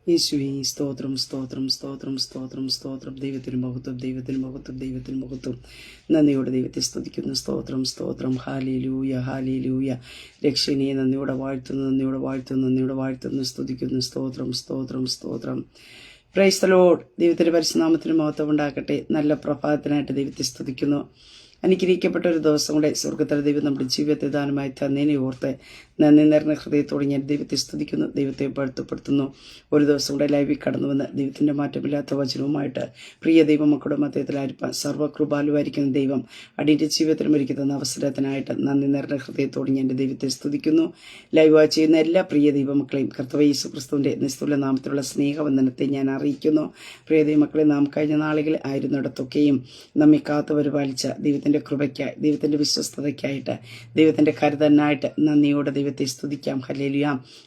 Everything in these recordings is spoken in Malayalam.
യേശുവേ സ്തോത്രം സ്തോത്രം സ്തോത്രം സ്തോത്രം സ്തോത്രം. ദൈവത്തിന് മഹത്വം, ദൈവത്തിന് മഹത്വം, ദൈവത്തിന് മഹത്വം. നന്ദിയോടെ ദൈവത്തെ സ്തുതിക്കുന്നു. സ്തോത്രം സ്തോത്രം. Hallelujah hallelujah. രക്ഷണീയ നന്ദിയോടെ വാഴ്ത്തുന്നു, നന്ദിയോടെ വാഴ്ത്തുന്നു, നന്ദിയോടെ വാഴ്ത്തുന്നു, സ്തുതിക്കുന്നു. സ്തോത്രം സ്തോത്രം സ്തോത്രം. Praise the Lord. ദൈവത്തിന്റെ പരിശുദ്ധനാമത്തിന് മഹത്വം ഉണ്ടാകട്ടെ. നല്ല പ്രഭാതത്തിനായിട്ട് ദൈവത്തെ സ്തുതിക്കുന്നു. അനുഗ്രഹിക്കപ്പെട്ട ഒരു ദിവസം കൂടെ സ്വർഗത്തിലെ ദൈവം നമ്മുടെ ജീവിതത്തെ ദാനമായി തന്നതിനെ ഓർത്ത് നന്ദി നിറഞ്ഞ ഹൃദയത്തോടെ ഞാൻ ദൈവത്തെ സ്തുതിക്കുന്നു, ദൈവത്തെ പഴുത്തപ്പെടുത്തുന്നു. ഒരു ദിവസം കൂടെ ലൈവിൽ കടന്നു വന്ന് ദൈവത്തിന്റെ മാറ്റമില്ലാത്ത വചനവുമായിട്ട് പ്രിയ ദൈവമക്കളുടെ മധ്യത്തിലായിരിക്കാൻ സർവ്വകൃപാലുവായിരിക്കുന്ന ദൈവം അടിയുടെ ജീവിതത്തിലും ഒരുക്കി തന്ന അവസരത്തിനായിട്ട് നന്ദി നിറഞ്ഞ ഹൃദയത്തോടെ ഞാൻ എൻ്റെ ദൈവത്തെ സ്തുതിക്കുന്നു. ലൈവ് വാച്ച് ചെയ്യുന്ന എല്ലാ പ്രിയ ദൈവമക്കളെയും കർത്താവ് യേശു ക്രിസ്തുവിന്റെ നിസ്തുല നാമത്തിലുള്ള സ്നേഹവന്ദനത്തെ ഞാൻ അറിയിക്കുന്നു. പ്രിയ ദൈവമക്കളെ, നാം കഴിഞ്ഞ നാളുകളിൽ ആയിരുന്നിടത്തൊക്കെയും നമ്മെ കാത്തു പരിപാലിച്ച ദൈവത്തിന്റെ കൃപയ്ക്കായി, ദൈവത്തിന്റെ വിശ്വസ്തതയ്ക്കായിട്ട്, ദൈവത്തിന്റെ കരുതനായിട്ട് നന്ദിയോടെ ദൈവത്തെ സ്തുതിക്കാം. ഹല്ലേലൂയ.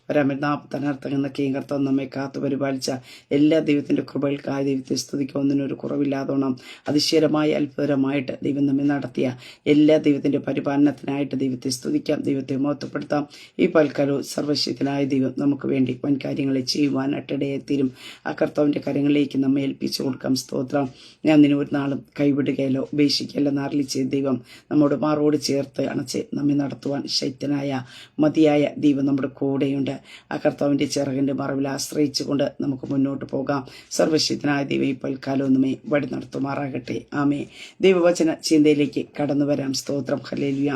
ഒരമൃതാപത്തനർത്ഥം എന്നൊക്കെയും കർത്താവ് നമ്മെ കാത്തു പരിപാലിച്ച എല്ലാ ദൈവത്തിന്റെ കൃപകൾക്കായി ദൈവത്തെ സ്തുതിക്കാം. ഒന്നിനൊരു കുറവില്ലാതോണം അതിശയരമായ അത്ഭുതമായിട്ട് ദൈവം നമ്മെ നടത്തിയ എല്ലാ ദൈവത്തിന്റെ പരിപാലനത്തിനായിട്ട് ദൈവത്തെ സ്തുതിക്കാം, ദൈവത്തെ മഹത്വപ്പെടുത്താം. ഈ പൽക്കാലവും സർവശക്തനായ ദൈവം നമുക്ക് വേണ്ടി വൻ കാര്യങ്ങളെ ചെയ്യുവാനായിട്ട് ഇടയെത്തിരും. ആ കർത്താവിന്റെ കരങ്ങളിലേക്ക് നമ്മെ ഏൽപ്പിച്ചു കൊടുക്കാം. സ്തോത്രം. ഞാൻ നിന്നെ ഒരു നാളും കൈവിടുകയല്ലോ ഉപേക്ഷിക്കല്ലോ നാറിലിച്ച് ദൈവം നമ്മോട് മാറോട് ചേർത്ത് അണച്ച് നമ്മെ നടത്തുവാൻ ശക്തനായ മതിയായ ദൈവം നമ്മുടെ കൂടെയുണ്ട്. ആ കർത്താവിന്റെ ചിറകിന്റെ മറവിൽ ആശ്രയിച്ചുകൊണ്ട് നമുക്ക് മുന്നോട്ട് പോകാം. സർവശക്തനായ ദൈവം ഈ പൽക്കാലവും നമ്മെ വഴി നടത്തുമാറാകട്ടെ. ആമേ. ദൈവവചന ചിന്തയിലേക്ക് കടന്നു വരാം. സ്തോത്രം. ഹല്ലേലൂയ.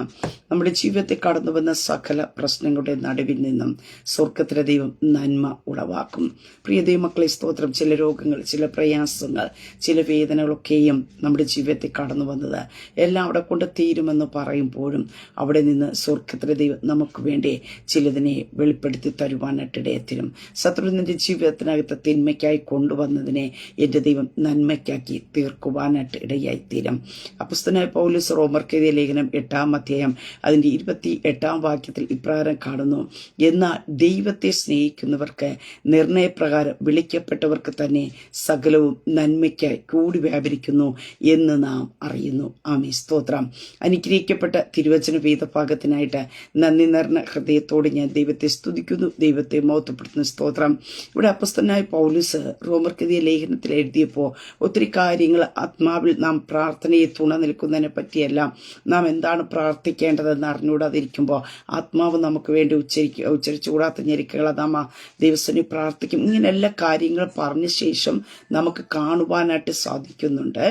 നമ്മുടെ ജീവിതത്തിൽ കടന്നു വന്ന സകല പ്രശ്നങ്ങളുടെ നടുവിൽ നിന്നും സ്വർഗത്തിലെ ദൈവം നന്മ ഉളവാക്കും. പ്രിയ ദൈവമക്കളെ, സ്തോത്രം. ചില രോഗങ്ങൾ, ചില പ്രയാസങ്ങൾ, ചില വേദനകളൊക്കെയും നമ്മുടെ ജീവിതത്തിൽ കടന്നു വന്നത് എല്ലാം അവിടെ കൊണ്ട് തീരുമെന്ന് പറയുമ്പോഴും അവിടെ നിന്ന് സ്വർഗത്തിലെ ദൈവം നമുക്ക് വേണ്ടി ചിലതിനെ വെളിപ്പെടുത്തി തരുവാനായിട്ടിടയത്തിലും ശത്രുവിന്റെ ജീവിതത്തിനകത്ത് തിന്മയ്ക്കായി കൊണ്ടുവന്നതിനെ എൻ്റെ ദൈവം നന്മയ്ക്കാക്കി തീർക്കുവാനായിട്ട് ഇടയായിത്തീരും. അപ്പോസ്തലനായ പൗലോസ് റോമർക്കെഴുതിയ ലേഖനം 8-ാം അധ്യായം അതിൻ്റെ 28-ാം വാക്യത്തിൽ ഇപ്രകാരം കാണുന്നു: എന്നാൽ ദൈവത്തെ സ്നേഹിക്കുന്നവർക്ക് നിർണയപ്രകാരം വിളിക്കപ്പെട്ടവർക്ക് തന്നെ സകലവും നന്മയ്ക്കായി കൂടി വ്യാപരിക്കുന്നു എന്ന് നാം അറിയുന്നു. ആമേ. സ്തോത്രം. അനുഗ്രഹിക്കപ്പെട്ട തിരുവചന വേദഭാഗത്തിനായിട്ട് നന്ദി നിറഞ്ഞ ഹൃദയത്തോടെ ഞാൻ ദൈവത്തെ സ്തുതിക്കുന്നു, ദൈവത്തെ മഹത്വപ്പെടുത്തുന്നു. സ്തോത്രം. ഇവിടെ അപ്പോസ്തലനായ പൗലോസ് റോമർക്കെഴുതിയ ലേഖനത്തിൽ എഴുതിയപ്പോൾ ഒത്തിരി കാര്യങ്ങൾ ആത്മാവിൽ നാം പ്രാർത്ഥനയെ തുണ നിൽക്കുന്നതിനെ പറ്റിയെല്ലാം നാം എന്താണ് പ്രാർത്ഥിക്കേണ്ടതെന്ന് അറിഞ്ഞുകൂടാതിരിക്കുമ്പോൾ ആത്മാവ് നമുക്ക് വേണ്ടി ഉച്ചരിച്ചുകൂടാത്ത ഞെരുക്കങ്ങളെ നാം ദൈവസേനയിൽ പ്രാർത്ഥിക്കും. ഇങ്ങനെ എല്ലാ കാര്യങ്ങൾ പറഞ്ഞ ശേഷം നമുക്ക് കാണുവാനായിട്ട് സാധിക്കുന്നുണ്ട്.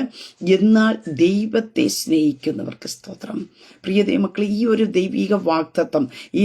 എന്നാൽ ദൈവത്തെ സ്നേഹിക്കുന്നവർക്ക്, സ്തോത്രം. പ്രിയ ദൈവമക്കളെ, ഈ ഒരു ദൈവിക വാഗ്ദത്തം, ഈ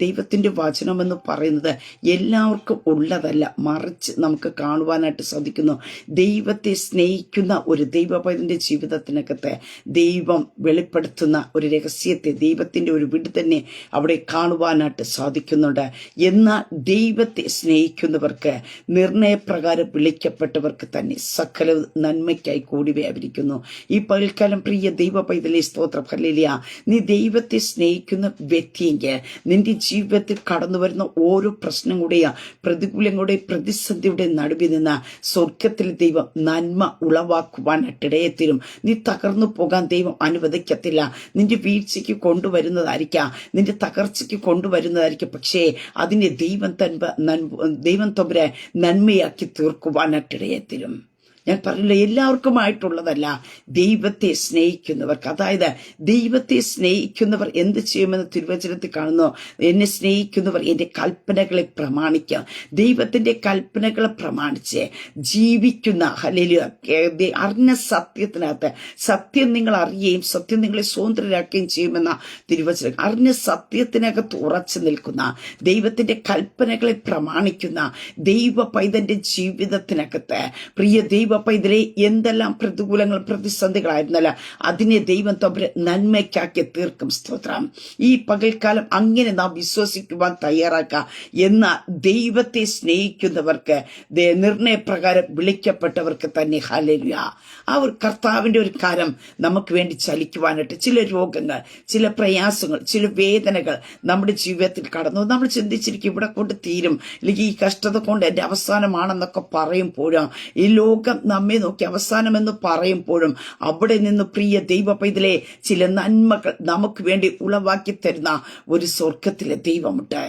ദൈവത്തിന്റെ വചനം എന്ന് പറയുന്നത് എല്ലാവർക്കും ഉള്ളതല്ല, മറിച്ച് നമുക്ക് കാണുവാനായിട്ട് സാധിക്കുന്നു. ദൈവത്തെ സ്നേഹിക്കുന്ന ഒരു ദൈവപൈതന്റെ ജീവിതത്തിനകത്ത് ദൈവം വെളിപ്പെടുത്തുന്ന ഒരു രഹസ്യത്തെ, ദൈവത്തിന്റെ ഒരു വിടുതന്നെ അവിടെ കാണുവാനായിട്ട് സാധിക്കുന്നുണ്ട്. എന്നാൽ ദൈവത്തെ സ്നേഹിക്കുന്നവർക്ക്, നിർണയപ്രകാരം വിളിക്കപ്പെട്ടവർക്ക് തന്നെ സകല നന്മയ്ക്കായി കൂടി വ്യാപരിക്കുന്നു. ഈ പകൽക്കാലം പ്രിയ ദൈവ പൈതലേ, സ്തോത്രം. ഹല്ലേലൂയ. നീ ദൈവത്തെ സ്നേഹിക്കുന്ന വ്യക്തിയെങ്കിൽ നിന്റെ ജീവിതത്തിൽ കടന്നു വരുന്ന ഓരോ പ്രശ്നങ്ങളുടെയോ പ്രതികൂലങ്ങളുടെ പ്രതിസന്ധിയുടെ നടുവിൽ നിന്ന് സ്വർഗത്തിൽ ദൈവം നന്മ ഉളവാക്കുവാനായിട്ടിടയത്തിലും. നീ തകർന്നു പോകാൻ ദൈവം അനുവദിക്കത്തില്ല. നിന്റെ വീഴ്ചയ്ക്ക് കൊണ്ടുവരുന്നതായിരിക്കാം, നിന്റെ തകർച്ചയ്ക്ക് കൊണ്ടുവരുന്നതായിരിക്കും. പക്ഷേ അതിനെ ദൈവം തമ്പുരാൻ നന്മയാക്കി തീർക്കുവാനായിട്ടിടയത്തിലും. ഞാൻ പറഞ്ഞില്ല, എല്ലാവർക്കുമായിട്ടുള്ളതല്ല. ദൈവത്തെ സ്നേഹിക്കുന്നവർക്ക്, അതായത് ദൈവത്തെ സ്നേഹിക്കുന്നവർ എന്ത് ചെയ്യുമെന്ന് തിരുവചനത്തിൽ കാണുന്നു. എന്നെ സ്നേഹിക്കുന്നവർ എൻ്റെ കൽപ്പനകളെ പ്രമാണിക്കുക. ദൈവത്തിന്റെ കൽപ്പനകളെ പ്രമാണിച്ച് ജീവിക്കുന്ന, ഹല്ലേലൂയ, അറിഞ്ഞ സത്യത്തിനകത്ത് സത്യം നിങ്ങൾ അറിയുകയും സത്യം നിങ്ങളെ സ്വതന്ത്രരാക്കുകയും ചെയ്യുമെന്ന തിരുവചനം. അറിഞ്ഞ സത്യത്തിനകത്ത് ഉറച്ചു നിൽക്കുന്ന, ദൈവത്തിന്റെ കൽപ്പനകളെ പ്രമാണിക്കുന്ന ദൈവ പൈതന്റെ ജീവിതത്തിനകത്ത് പ്രിയ ദൈവ പൈതലെ എന്തെല്ലാം പ്രതികൂലങ്ങൾ പ്രതിസന്ധികളായിരുന്നല്ല അതിനെ ദൈവം തമ്പുരാൻ നന്മയ്ക്കാക്കി തീർക്കും. സ്തോത്രം. ഈ പകൽക്കാലം അങ്ങനെ നാം വിശ്വസിക്കുവാൻ തയ്യാറാക്കുക. എന്ന ദൈവത്തെ സ്നേഹിക്കുന്നവർക്ക്, നിർണയപ്രകാരം വിളിക്കപ്പെട്ടവർക്ക് തന്നെ, ഹല്ലേലൂയ, ആ ഒരു കർത്താവിന്റെ ഒരു കാര്യം നമുക്ക് വേണ്ടി ചലിക്കുവാനായിട്ട് ചില രോഗങ്ങൾ, ചില പ്രയാസങ്ങൾ, ചില വേദനകൾ നമ്മുടെ ജീവിതത്തിൽ കടന്നു. നമ്മൾ ചിന്തിച്ചിരിക്കും ഇവിടെ കൊണ്ട് തീരും, അല്ലെങ്കിൽ ഈ കഷ്ടത കൊണ്ട് എന്റെ അവസാനമാണെന്നൊക്കെ പറയുമ്പോഴും, ഈ ലോകം നമ്മെ നോക്കി അവസാനമെന്ന് പറയുമ്പോഴും അവിടെ നിന്ന് പ്രിയ ദൈവ പൈതലെ ചില നന്മകൾ നമുക്ക് വേണ്ടി ഉളവാക്കി തരുന്ന ഒരു സ്വർഗത്തിലെ ദൈവമുണ്ട്.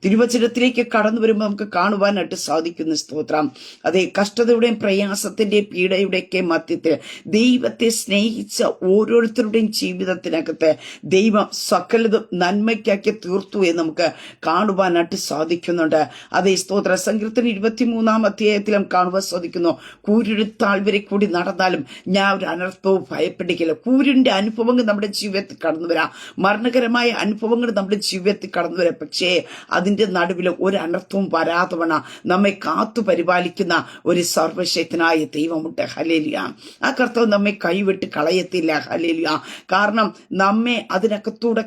തിരുവചനത്തിലേക്ക് കടന്നു വരുമ്പോൾ നമുക്ക് കാണുവാനായിട്ട് സാധിക്കുന്ന സ്തോത്രം. അതേ, കഷ്ടതയുടെയും പ്രയാസത്തിന്റെയും പീഡയുടെയൊക്കെ മധ്യത്തിൽ ദൈവത്തെ സ്നേഹിച്ച ഓരോരുത്തരുടെയും ജീവിതത്തിനകത്ത് ദൈവം സകലതും നന്മയ്ക്കാക്കി തീർത്തു എന്ന് നമുക്ക് കാണുവാനായിട്ട് സാധിക്കുന്നുണ്ട്. അതേ സ്തോത്ര. സങ്കീർത്തനം 23 അധ്യായത്തിലും കാണുവാൻ സാധിക്കുന്നു, കൂരിരുത്താൾ വരെ കൂടി നടന്നാലും ഞാൻ ഒരു അനർത്ഥവും ഭയപ്പെടുകയില്ല. കൂരിന്റെ അനുഭവങ്ങൾ നമ്മുടെ ജീവിതത്തിൽ കടന്നു വരാം, മരണകരമായ അനുഭവങ്ങൾ നമ്മുടെ ജീവിതത്തിൽ കടന്നു വരാം. പക്ഷേ അതിന്റെ നടുവിൽ ഒരു അനർത്ഥവും വരാത്തവണ നമ്മെ കാത്തു പരിപാലിക്കുന്ന ഒരു സർവശക്തനായ ദൈവമുണ്ട്. ഹല്ലേലൂയ. ആ കർത്താവ് നമ്മെ കൈവിട്ട് കളയത്തില്ല. ഹല്ലേലൂയ. കാരണം നമ്മെ അതിനകത്തൂടെ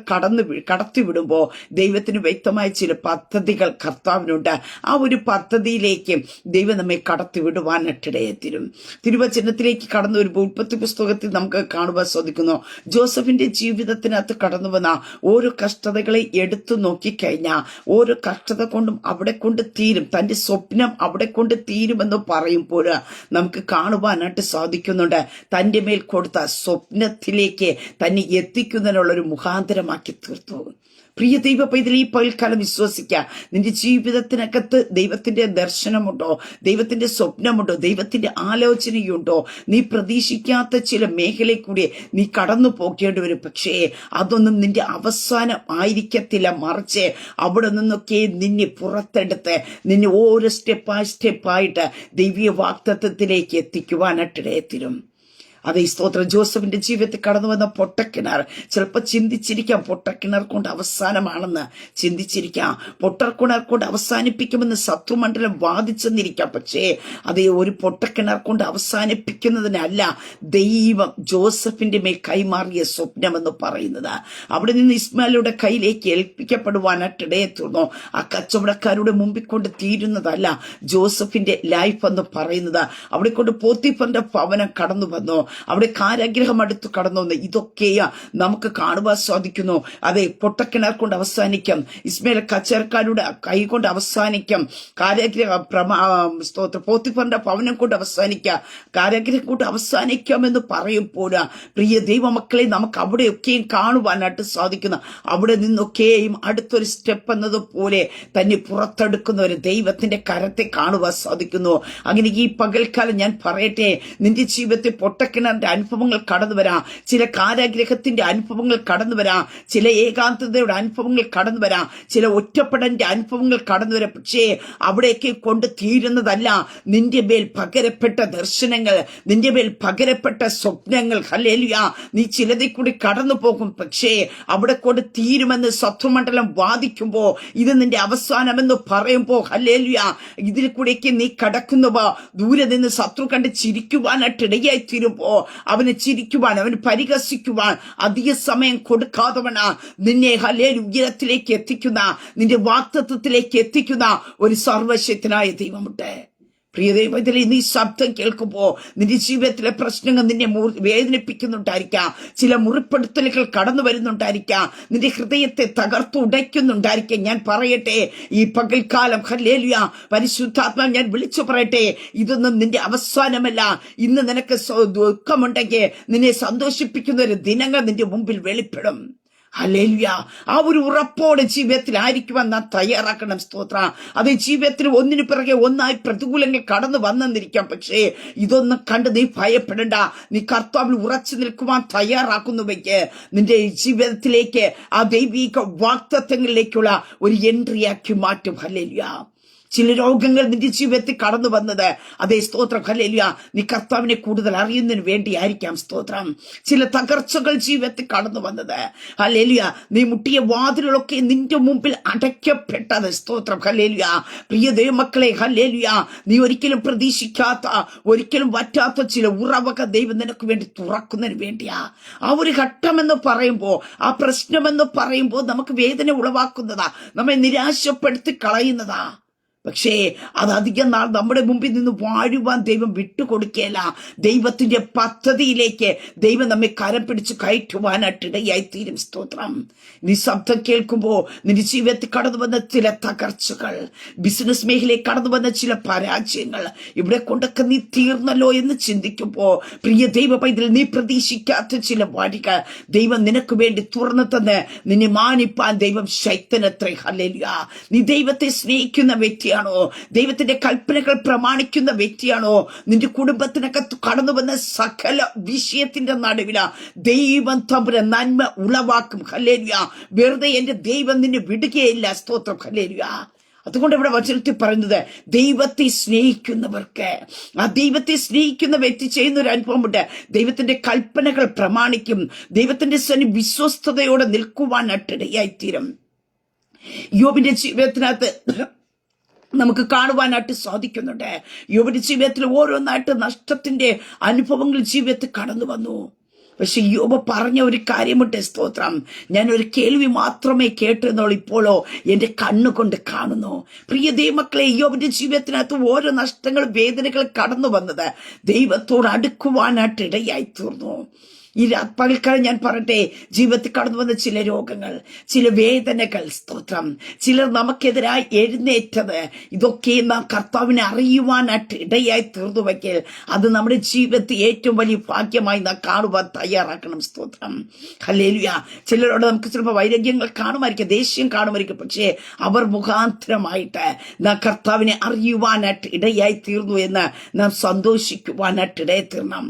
കടത്തിവിടുമ്പോൾ ദൈവത്തിന് വ്യക്തമായ ചില പദ്ധതികൾ കർത്താവിനുണ്ട്. ആ ഒരു പദ്ധതിയിലേക്ക് ദൈവം നമ്മെ കടത്തിവിടുവാനിടയെത്തിരും. തിരുവചനത്തിലേക്ക് കടന്നു വരുമ്പോൾ ഉൽപ്പത്തി പുസ്തകത്തിൽ നമുക്ക് കാണുവാൻ സാധിക്കുന്നു, ജോസഫിന്റെ ജീവിതത്തിനകത്ത് കടന്നു വന്ന ഓരോ കഷ്ടതകളെ എടുത്തു നോക്കിക്കഴിഞ്ഞാൽ ഓരോ കഷ്ടത കൊണ്ടും അവിടെ കൊണ്ട് തീരും, തന്റെ സ്വപ്നം അവിടെ കൊണ്ട് തീരുമെന്ന് പറയുമ്പോൾ നമുക്ക് കാണുവാനായിട്ട് സാധിക്കുന്നുണ്ട്. തന്റെ മേൽ കൊടുത്ത സ്വപ്നത്തിലേക്ക് തന്നെ എത്തിക്കുന്നതിനുള്ളൊരു മുഖാന്തരമാക്കി തീർത്തു. പ്രിയ ദൈവ പൈതൽ, ഈ പകൽക്കാലം വിശ്വസിക്കുക, നിന്റെ ജീവിതത്തിനകത്ത് ദൈവത്തിന്റെ ദർശനമുണ്ടോ, ദൈവത്തിന്റെ സ്വപ്നമുണ്ടോ, ദൈവത്തിന്റെ ആലോചനയുണ്ടോ? നീ പ്രതീക്ഷിക്കാത്ത ചില മേഖലയിൽ കൂടി നീ കടന്നു പോകേണ്ടി വരും. പക്ഷേ അതൊന്നും നിന്റെ അവസാനം ആയിരിക്കത്തില്ല, മറിച്ച് അവിടെ നിന്നൊക്കെ നിന്നെ പുറത്തെടുത്ത് നിന്നെ ഓരോ സ്റ്റെപ്പായിട്ട് ദൈവീയ വാഗ്ദത്തത്തിലേക്ക് എത്തിക്കുവാനായിട്ടിടയത്തിരും. അതേ സ്തോത്രം. ജോസഫിന്റെ ജീവിതത്തിൽ കടന്നു വന്ന പൊട്ടക്കിണർ, ചിലപ്പോൾ ചിന്തിച്ചിരിക്കാം പൊട്ടക്കിണർ കൊണ്ട് അവസാനമാണെന്ന് ചിന്തിച്ചിരിക്കാം, പൊട്ടക്കിണർ കൊണ്ട് അവസാനിപ്പിക്കുമെന്ന് ശത്രുമണ്ഡലം വാദിച്ചെന്നിരിക്കാം. പക്ഷേ അതേ, ഒരു പൊട്ടക്കിണർ കൊണ്ട് അവസാനിപ്പിക്കുന്നതിനല്ല ദൈവം ജോസഫിന്റെ മേൽ കൈമാറിയ സ്വപ്നമെന്ന് പറയുന്നത്. അവിടെ നിന്ന് ഇസ്മായിലിയുടെ കയ്യിലേക്ക് ഏൽപ്പിക്കപ്പെടുവാനായിട്ടിടയെത്തുന്നു. ആ കച്ചവടക്കാരുടെ മുമ്പിൽ കൊണ്ട് തീരുന്നതല്ല ജോസഫിന്റെ ലൈഫ് എന്ന് പറയുന്നത്. അവിടെ കൊണ്ട് പോത്തിഫറിന്റെ ഭവനം കടന്നു വന്നു, അവിടെ കാരാഗ്രഹം അടുത്ത് കടന്നു വന്ന്. ഇതൊക്കെയാ നമുക്ക് കാണുവാൻ സാധിക്കുന്നു. അതെ, പൊട്ടക്കിണർ കൊണ്ട് അവസാനിക്കും, ഇസ്മായിൽ കച്ചവടക്കാരുടെ കൈ കൊണ്ട് അവസാനിക്കും, പോത്തിഫറിന്റെ ഭവനം കൊണ്ട് അവസാനിക്കാം, കാരാഗ്രഹം കൊണ്ട് അവസാനിക്കാമെന്ന് പറയുമ്പോൾ പ്രിയ ദൈവമക്കളെ നമുക്ക് അവിടെയൊക്കെയും കാണുവാനായിട്ട് സാധിക്കുന്നു. അവിടെ നിന്നൊക്കെയും അടുത്തൊരു സ്റ്റെപ്പ് എന്നതുപോലെ തന്നെ പുറത്തെടുക്കുന്ന ഒരു ദൈവത്തിന്റെ കരത്തെ കാണുവാൻ സാധിക്കുന്നു. അങ്ങനെ ഈ പകൽക്കാലം ഞാൻ പറയട്ടെ, നിന്റെ ജീവിതത്തിൽ പൊട്ടക്കിണറിന്റെ അനുഭവങ്ങൾ കടന്നു വരാം, ചില കാരാഗ്രഹത്തിന്റെ അനുഭവങ്ങൾ കടന്നു വരാം, ചില ഏകാന്തതയുടെ അനുഭവങ്ങൾ കടന്നു വരാം, ചില ഒറ്റപ്പെടന്റെ അനുഭവങ്ങൾ കടന്നു വരാം. പക്ഷേ അവിടേക്ക് കൊണ്ട് തീരുന്നതല്ല നിന്റെ മേൽ പകരപ്പെട്ട ദർശനങ്ങൾ, നിന്റെ മേൽ പകരപ്പെട്ട സ്വപ്നങ്ങൾ. ഹല്ലേലൂയ. നീ ചിലതിൽ കൂടി കടന്നു പോകും, പക്ഷേ അവിടെ കൊണ്ട് തീരുമെന്ന് ശത്രുമണ്ഡലം വാദിക്കുമ്പോ, ഇത് നിന്റെ അവസാനമെന്ന് പറയുമ്പോ, ഹല്ലേലൂയ, ഇതിൽ കൂടേക്ക് നീ കടക്കുന്നുവോ ദൂരെ നിന്ന് ശത്രു കണ്ട് ചിരിക്കുവാനായിട്ടിടയായി തീരുമ്പോ അവന് ചിരിക്കുവാൻ, അവന് പരിഹസിക്കുവാൻ അധിക സമയം കൊടുക്കാതവണ നിന്നെ ഹല്ലേലൂയ ഉയരത്തിലേക്ക് എത്തിക്കുന്ന, നിന്റെ വാഗ്ദത്തത്തിലേക്ക് എത്തിക്കുന്ന ഒരു സർവശക്തനായ ദൈവമുണ്ട്. പ്രിയ ദൈവത്തിലെ നീ ശബ്ദം കേൾക്കുമ്പോ നിന്റെ ജീവിതത്തിലെ പ്രശ്നങ്ങൾ നിന്നെ വേദനിപ്പിക്കുന്നുണ്ടായിരിക്കാം, ചില മുറിപ്പെടുത്തലുകൾ കടന്നു വരുന്നുണ്ടായിരിക്കാം, നിന്റെ ഹൃദയത്തെ തകർത്തുടയ്ക്കുന്നുണ്ടായിരിക്കാം. ഞാൻ പറയട്ടെ, ഈ പകൽക്കാലം ഹല്ലേലൂയ പരിശുദ്ധാത്മാ ഞാൻ വിളിച്ചു പറയട്ടെ, ഇതൊന്നും നിന്റെ അവസാനമല്ല. ഇന്ന് നിനക്ക് ദുഃഖമുണ്ടെങ്കിൽ നിന്നെ സന്തോഷിപ്പിക്കുന്ന ഒരു ദിനങ്ങൾ നിന്റെ മുമ്പിൽ വെളിപ്പെടും. ഹല്ലേലൂയ. ആ ഒരു ഉറപ്പോടെ ജീവിതത്തിലായിരിക്കുവാൻ നാം തയ്യാറാക്കണം. സ്തോത്ര. അത് ജീവിതത്തിൽ ഒന്നിനു പിറകെ ഒന്നായി പ്രതികൂലങ്ങൾ കടന്നു വന്നെന്നിരിക്കാം. പക്ഷേ ഇതൊന്നും കണ്ട് നീ ഭയപ്പെടണ്ട. നീ കർത്താവിൽ ഉറച്ചു നിൽക്കുവാൻ തയ്യാറാക്കുന്നുവെങ്കിൽ നിന്റെ ജീവിതത്തിലേക്ക് ആ ദൈവിക വാഗ്ദത്തങ്ങളിലേക്കുള്ള ഒരു എൻട്രിയാക്കി മാറ്റും. ഹല്ലേലൂയ. ചില രോഗങ്ങൾ നിന്റെ ജീവിതത്തിൽ കടന്നു വന്നത്, അതേ സ്തോത്രം, ഹല്ലേലൂയ, നീ കർത്താവിനെ കൂടുതൽ അറിയുന്നതിന് വേണ്ടിയായിരിക്കാം. സ്തോത്രം. ചില തകർച്ചകൾ ജീവിതത്തിൽ കടന്നു വന്നത്, ഹല്ലേലൂയ, നീ മുട്ടിയ വാതിലുകളൊക്കെ നിന്റെ മുമ്പിൽ അടയ്ക്കപ്പെട്ടത്. സ്തോത്രം, ഹല്ലേലൂയ. പ്രിയ ദൈവമക്കളെ, ഹല്ലേലൂയ, നീ ഒരിക്കലും പ്രതീക്ഷിക്കാത്ത, ഒരിക്കലും വറ്റാത്ത ചില ഉറവക ദൈവം നിനക്ക് വേണ്ടി തുറക്കുന്നതിന് വേണ്ടിയാ. ആ ഒരു ഘട്ടമെന്ന് പറയുമ്പോ, ആ പ്രശ്നമെന്ന് പറയുമ്പോ നമുക്ക് വേദന ഉളവാക്കുന്നതാ, നമ്മെ നിരാശപ്പെടുത്തി കളയുന്നതാ. പക്ഷേ അത് അധികം നാൾ നമ്മുടെ മുമ്പിൽ നിന്ന് വാഴുവാൻ ദൈവം വിട്ടുകൊടുക്കുകയില്ല. ദൈവത്തിന്റെ പദ്ധതിയിലേക്ക് ദൈവം നമ്മെ കരം പിടിച്ച് കയറ്റുവാനായിട്ടിടയായി തീരും. സ്തോത്രം. നീ ശബ്ദം കേൾക്കുമ്പോൾ നിന്റെ ജീവിതത്തിൽ കടന്നു വന്ന ചില തകർച്ചകൾ, ബിസിനസ് മേഖലയിൽ കടന്നു വന്ന ചില പരാജയങ്ങൾ, ഇവിടെ കൊണ്ടൊക്കെ നീ തീർന്നല്ലോ എന്ന് ചിന്തിക്കുമ്പോ പ്രിയ ദൈവ പൈതൽ, നീ പ്രതീക്ഷിക്കാത്ത ചില വഴികൾ ദൈവം നിനക്ക് വേണ്ടി തുറന്നു തന്ന് നിന്നെ മാനിപ്പാൻ ദൈവം ശക്തനത്രേ. ഹല്ലേലൂയ. നീ ദൈവത്തെ സ്നേഹിക്കുന്ന വ്യക്തിയാണോ? ദൈവത്തിന്റെ കൽപ്പനകൾ പ്രമാണിക്കുന്ന വ്യക്തിയാണോ? നിന്റെ കുടുംബത്തിനൊക്കെ കടന്നു വന്ന സകല വിഷയത്തിന്റെ നടുവില ദൈവം തമ്പുരാൻ നന്മ ഉളവാക്കും. ഹല്ലേലൂയ. വെറുതെ എന്റെ ദൈവം നിന്നെ വിടുകയില്ല. സ്തോത്രം. ഹല്ലേലൂയ. അതുകൊണ്ട് ഇവിടെ വചനത്തിൽ പറയുന്നത്, ദൈവത്തെ സ്നേഹിക്കുന്നവർക്ക്, ആ ദൈവത്തെ സ്നേഹിക്കുന്ന വ്യക്തി ചെയ്യുന്ന ഒരു അനുഭവമുണ്ട്. ദൈവത്തിന്റെ കൽപ്പനകൾ പ്രമാണിക്കും. ദൈവത്തിന്റെ വിശ്വസ്തയോടെ നിൽക്കുവാനായിട്ടിടയായിത്തീരും. യോബിന്റെ ജീവിതത്തിനകത്ത് നമുക്ക് കാണുവാനായിട്ട് സാധിക്കുന്നുണ്ട്. യോബിന്റെ ജീവിതത്തിൽ ഓരോന്നായിട്ട് നഷ്ടത്തിന്റെ അനുഭവങ്ങൾ ജീവിതത്തിൽ കടന്നു വന്നു. പക്ഷെ യോബ് പറഞ്ഞ ഒരു കാര്യമുണ്ട്. സ്തോത്രം. ഞാൻ ഒരു കേൾവി മാത്രമേ കേട്ടിരുന്നുള്ളൂ, ഇപ്പോഴോ എന്റെ കണ്ണുകൊണ്ട് കാണുന്നു. പ്രിയ ദൈവമക്കളെ, യോബിന്റെ ജീവിതത്തിനകത്ത് ഓരോ നഷ്ടങ്ങൾ, വേദനകൾ കടന്നു വന്നത് ദൈവത്തോട് അടുക്കുവാനായിട്ട് ഇടയായി തീർന്നു. ഈ പകൽക്കാലം ഞാൻ പറയട്ടെ, ജീവിതത്തിൽ കടന്നു വന്ന ചില രോഗങ്ങൾ, ചില വേദനകൾ, സ്തോത്രം, ചിലർ നമുക്കെതിരായി എഴുന്നേറ്റത്, ഇതൊക്കെ നാം കർത്താവിനെ അറിയുവാനായിട്ട് ഇടയായി തീർന്നുവെങ്കിൽ അത് നമ്മുടെ ജീവിതത്തിൽ ഏറ്റവും വലിയ ഭാഗ്യമായി നാം കാണുവാൻ തയ്യാറാക്കണം. സ്തോത്രം. ഹല്ലേലൂയ. ചിലരോട് നമുക്ക് ചിലപ്പോൾ വൈരാഗ്യങ്ങൾ കാണുമായിരിക്കും, ദേഷ്യം കാണുമായിരിക്കും. പക്ഷേ അവർ മുഖാന്തരമായിട്ട് നാം കർത്താവിനെ അറിയുവാനായിട്ട് ഇടയായി തീർന്നു എന്ന് നാം സന്തോഷിക്കുവാനായിട്ട് ഇടയായി തീർണം.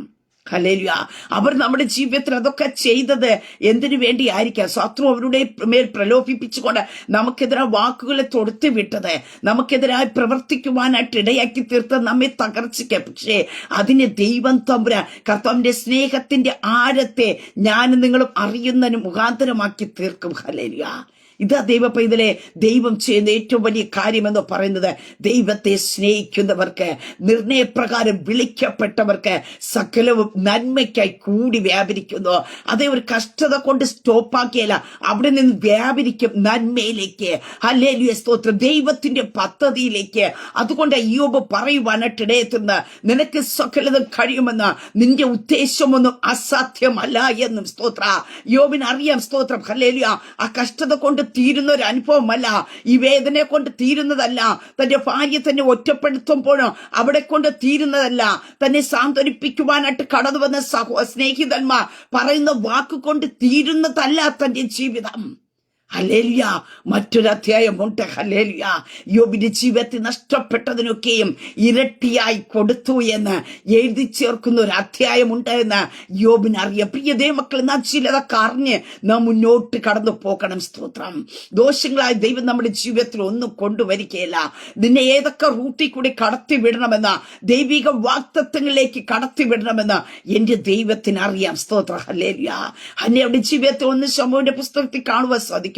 ഹല്ലേലൂയ. അവർ നമ്മുടെ ജീവിതത്തിൽ അതൊക്കെ ചെയ്തത് എന്തിനു വേണ്ടിയായിരിക്കാം? ശത്രു അവരുടെ മേൽ പ്രലോഭിപ്പിച്ചുകൊണ്ട് നമുക്കെതിരായ വാക്കുകളെ തൊടുത്തു വിട്ടത്, നമുക്കെതിരായി പ്രവർത്തിക്കുവാനായിട്ട് ഇടയാക്കി തീർത്തത് നമ്മെ തകർച്ചയ്ക്ക്. പക്ഷേ അതിന് ദൈവം തമ്പുരാൻ കർത്താവിന്റെ സ്നേഹത്തിന്റെ ആഴത്തെ ഞാനും നിങ്ങളും അറിയുന്നതിന് മുഖാന്തരമാക്കി തീർക്കും. ഹല്ലേലൂയ. ഇതാ ദൈവ പൈതലെ, ദൈവം ചെയ്യുന്ന ഏറ്റവും വലിയ കാര്യമെന്ന് പറയുന്നത്, ദൈവത്തെ സ്നേഹിക്കുന്നവർക്ക്, നിർണയപ്രകാരം വിളിക്കപ്പെട്ടവർക്ക് സകലവും നന്മയ്ക്കായി കൂടി വ്യാപരിക്കുന്നു. അതേ ഒരു കഷ്ടത കൊണ്ട് സ്റ്റോപ്പാക്കിയല്ല, അവിടെ നിന്ന് വ്യാപരിക്കും നന്മയിലേക്ക്. ഹല്ലേലൂയ. സ്തോത്രം. ദൈവത്തിന്റെ പദ്ധതിയിലേക്ക്. അതുകൊണ്ട് യോബ് പറയുവാനായിട്ടിടയെത്തുന്ന, നിനക്ക് സകലതും കഴിയുമെന്ന്, നിന്റെ ഉദ്ദേശമൊന്നും അസാധ്യമല്ല എന്നും. സ്തോത്ര. യോബിനറിയാം. സ്തോത്രം. ഹല്ലേലൂയ. ആ കഷ്ടത കൊണ്ട് തീരുന്ന ഒരു അനുഭവമല്ല, ഈ വേദനയെ കൊണ്ട് തീരുന്നതല്ല, തന്റെ ഭാര്യ തന്നെ ഒറ്റപ്പെടുത്തുമ്പോഴോ അവിടെ കൊണ്ട് തീരുന്നതല്ല, തന്നെ സാന്ത്വനിപ്പിക്കുവാനായിട്ട് കടന്നു വന്ന സ്നേഹിതന്മാർ പറയുന്ന വാക്കുകൊണ്ട് തീരുന്നതല്ല തന്റെ ജീവിതം. ഹല്ലേലൂയ. മറ്റൊരു അധ്യായമുണ്ട്. ഹല്ലേലൂയ. യോബിന്റെ ജീവിതത്തിൽ നഷ്ടപ്പെട്ടതിനൊക്കെയും ഇരട്ടിയായി കൊടുത്തു എന്ന് എഴുതി ചേർക്കുന്ന ഒരു അധ്യായമുണ്ട് എന്ന് യോബിനറിയാം. പ്രിയ ദൈവമക്കൾ, നാം ചിലതൊക്കെ അറിഞ്ഞ് നാം മുന്നോട്ട് കടന്നു പോകണം. സ്തോത്രം. ദോഷങ്ങളായ ദൈവം നമ്മുടെ ജീവിതത്തിൽ ഒന്നും കൊണ്ടുവരികയില്ല. നിന്നെ ഏതൊക്കെ റൂട്ടിൽ കൂടി കടത്തി വിടണമെന്ന, ദൈവിക വാഗ്ദത്തങ്ങളിലേക്ക് കടത്തി വിടണമെന്ന് എന്റെ ദൈവത്തിന് അറിയാം. സ്തോത്രം. ഹല്ലേലൂയ. ഹന്നയുടെ ജീവിതത്തിൽ 1 ശമൂവേലിന്റെ പുസ്തകത്തിൽ കാണുവാൻ സാധിക്കും.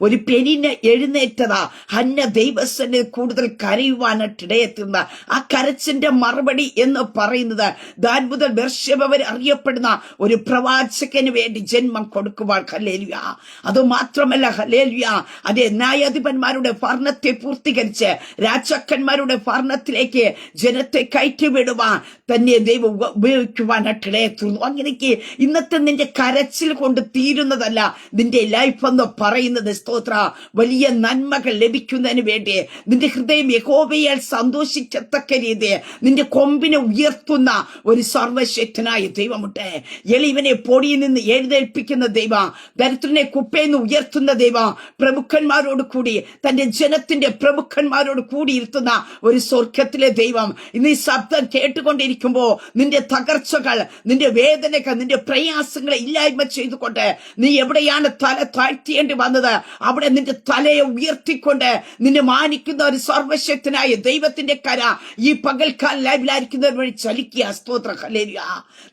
ഒരു പെണ്ണിനെ എഴുന്നേറ്റതാ ഹന്ന ദൈവസന്നിധിയിൽ കൂടുതൽ കരയുവാനായിട്ടിടയെത്തുന്ന ആ കരച്ചിന്റെ മറുപടി എന്ന് പറയുന്നത്, ദാൻ മുതൽ ബേർശേബ വരെ അറിയപ്പെടുന്ന ഒരു പ്രവാചകന് വേണ്ടി ജന്മം കൊടുക്കുവാൻ. ഹല്ലേലൂയ. അത് മാത്രമല്ല, ഹല്ലേലൂയ, അതേ ന്യായാധിപന്മാരുടെ ഭരണത്തെ പൂർത്തീകരിച്ച് രാജാക്കന്മാരുടെ ഭരണത്തിലേക്ക് ജനത്തെ കയറ്റിവിടുവാൻ തന്നെ ദൈവം ഉപയോഗിക്കുവാനായിട്ടിടയെത്തുന്നു. അങ്ങനെക്ക് ഇന്നത്തെ നിന്റെ കരച്ചിൽ കൊണ്ട് തീരുന്നതല്ല നിന്റെ ലൈഫ് എന്ന് പറയുന്നത്. സ്തോത്ര. വലിയ നന്മകൾ ലഭിക്കുന്നതിന് വേണ്ടി നിന്റെ ഹൃദയം യഹോവയാൽ സന്തോഷിക്കത്തക്ക രീതിയിൽ നിന്റെ കൊമ്പിനെ ഉയർത്തുന്ന ഒരു സർവശക്തനായ ദൈവമുണ്ട്. എളിവനെ പൊടിയിൽ നിന്ന് എഴുന്നേൽപ്പിക്കുന്ന ദൈവം, ദരിദ്രനെ കുപ്പയിൽ നിന്ന് ഉയർത്തുന്ന ദൈവം, പ്രമുഖന്മാരോട് കൂടി തന്റെ ജനത്തിന്റെ പ്രമുഖന്മാരോട് കൂടിയിരുത്തുന്ന ഒരു സ്വർഗത്തിലെ ദൈവം. ഇന്ന് ഈ ശബ്ദം കേട്ടുകൊണ്ടിരിക്കുമ്പോ നിന്റെ തകർച്ചകൾ, നിന്റെ വേദനകൾ, നിന്റെ പ്രയാസങ്ങളെ ഇല്ലായ്മ ചെയ്തുകൊണ്ട് നീ എവിടെയാണ് തല താഴ്ത്തേണ്ടി വന്നത്, അവിടെ നിന്റെ തലയെ ഉയർത്തിക്കൊണ്ട് നിന്നെ മാനിക്കുന്ന ഒരു സർവശക്തനായ ദൈവത്തിന്റെ കര ഈ പകൽക്കാല ലൈവിലായിരിക്കുന്നവർ വഴി ചലിക്കുക. സ്തോത്ര. ഹല്ലേലൂയ.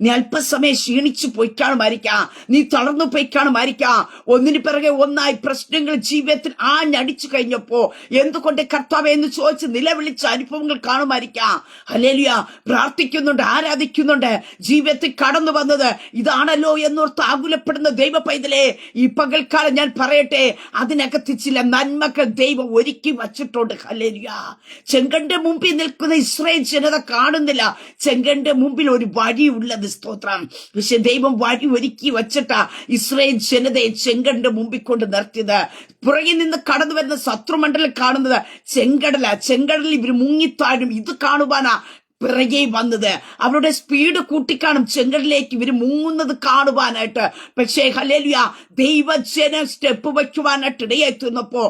നീ അല്പസമയം ക്ഷീണിച്ചു പോയി കാണുമായിരിക്കാം, നീ തളർന്നു പോയി കാണുമായിരിക്കാം. ഒന്നിനു പിറകെ ഒന്നായി പ്രശ്നങ്ങൾ ജീവിതത്തിൽ ആഞ്ഞടിച്ചു കഴിഞ്ഞപ്പോ എന്തുകൊണ്ട് കർത്താവേ എന്ന് ചോദിച്ച് നിലവിളിച്ച അനുഭവങ്ങൾ കാണുമായിരിക്കാം. ഹല്ലേലൂയ. പ്രാർത്ഥിക്കുന്നുണ്ട്, ആരാധിക്കുന്നുണ്ട്. ജീവിതത്തിൽ കടന്നു വന്നത് ഇതാണല്ലോ എന്നോർത്ത് ആകുലപ്പെടുന്ന ദൈവ പൈതലേ, ഈ പകൽക്കാലം ഞാൻ പറയട്ടെ, പറയട്ടെ, അതിനകത്ത് ചില നന്മകൾ ദൈവം ഒരുക്കി വച്ചിട്ടുണ്ട്. ഹല്ലേലൂയ. ചെങ്കന്റെ മുമ്പിൽ നിൽക്കുന്ന ഇസ്രായേൽ ജനത കാണുന്നില്ല. ചെങ്കന്റെ മുമ്പിൽ ഒരു വഴിയുള്ളത്. സ്തോത്രം. പക്ഷെ ദൈവം വഴി ഒരുക്കി വച്ചിട്ടാ ഇസ്രായേൽ ജനതയെ ചെങ്കന്റെ മുമ്പിൽ കൊണ്ട് നിർത്തിയത്. പുറകിൽ നിന്ന് കടന്നു വരുന്ന ശത്രുമണ്ഡലം കാണുന്നത് ചെങ്കടലിൽ ഇവർ മുങ്ങിത്താഴും. ഇത് കാണുവാനാ പിറകെ വന്നത്. അവരുടെ സ്പീഡ് കൂട്ടിക്കാണും ചെങ്കടലിലേക്ക് ഇവർ മുങ്ങുന്നത് കാണുവാനായിട്ട്. പക്ഷേ ഹല്ലേലൂയ, ദൈവജനം സ്റ്റെപ്പ് വയ്ക്കുവാനായിട്ട് ഇടയായിത്തീർന്നപ്പോ